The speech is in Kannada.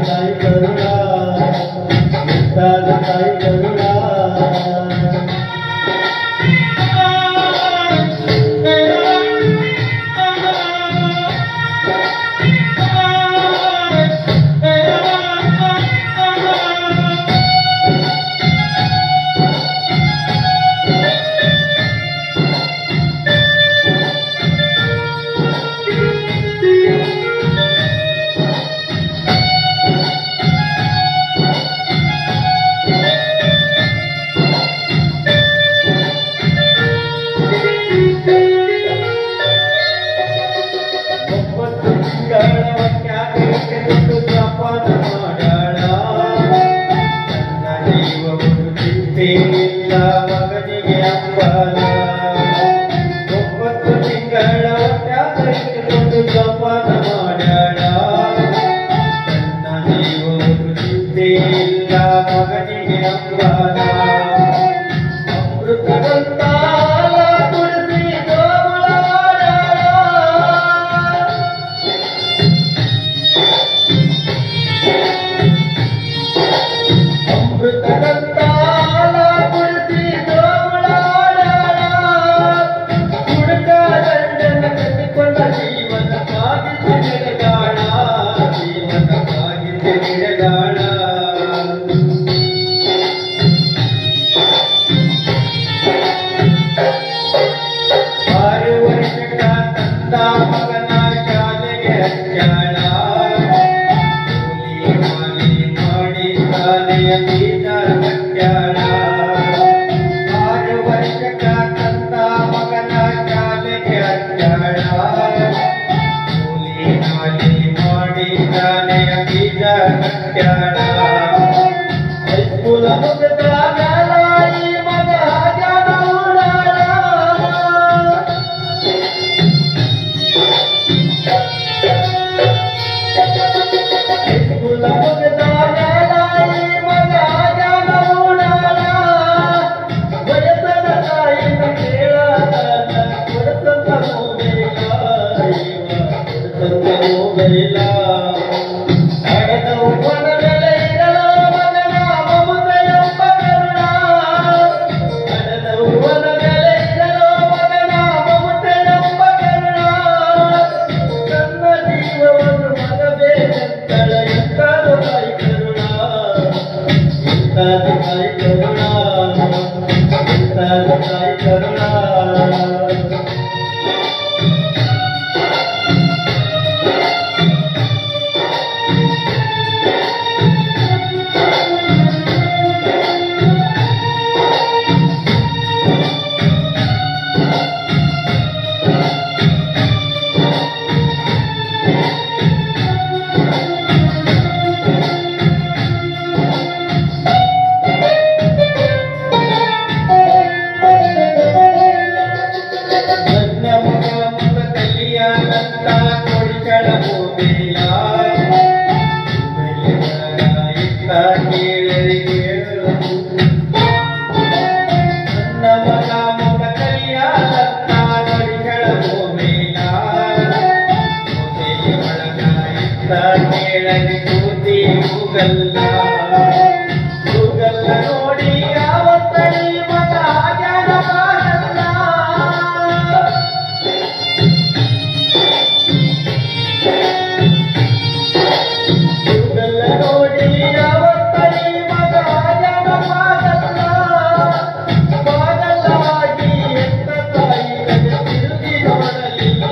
ತಾಯಿ ಕರುಣ ಮುದ್ದಾದ ತಾಯಿ ಕರುಣ ಮಗನಿಗೆ ಅಂಬಾಲ ಒಂಬತ್ತು ತಿಂಗಳ ತ್ಯಾಗರಿಸಿಕೊಂಡು ಜಪಾನ ಮಾಡ್ಯಾಳ ತನ್ನ ಜೀವವನ್ನು ಚಿಂತೆ ಇಲ್ಲ ಮಗನಿಗೆ ಅಂಬಾಲ ಅಮೃತದಂತ ಕುಡಿಸಿ ಅಮೃತದಂತ ಮಗನ ಶಾಲೆಗೆ ಹಚ್ಚಾಳ ಕೂಲಿ ಮಾಡಿ ಶಾಲೆಯ ಬೀಜ ಕಟ್ಟಾಳ 6 ವರ್ಷಕ್ಕ ತಂದ ಮಗನ ಶಾಲೆಗೆ ಹಚ್ಚಾಳ ಕೂಲಿ ಮಾಡಿ ಶಾಲೆಯ ಬೀಜ ಕಟ್ಟಾಳ ಹೈಸ್ಕೂಲ ಮುಗಿದ ಮ್ಯಾಲ ಮಗ ताई करुणा ताई करुणा ನೋಡಿ ಯಾವತ್ತಡಿ ಮಗ ಜಾನಪದಲ್ಲ ನೋಡಿ ಯಾವತ್ತಡಿ ಮಗ ಜಾನಪದಲ್ಲ ಬಾದಲಾಗಿ ಎತ್ತ ತಾಯಿ ತಿರುಗಿ ನೋಡಲಿಲ್ಲ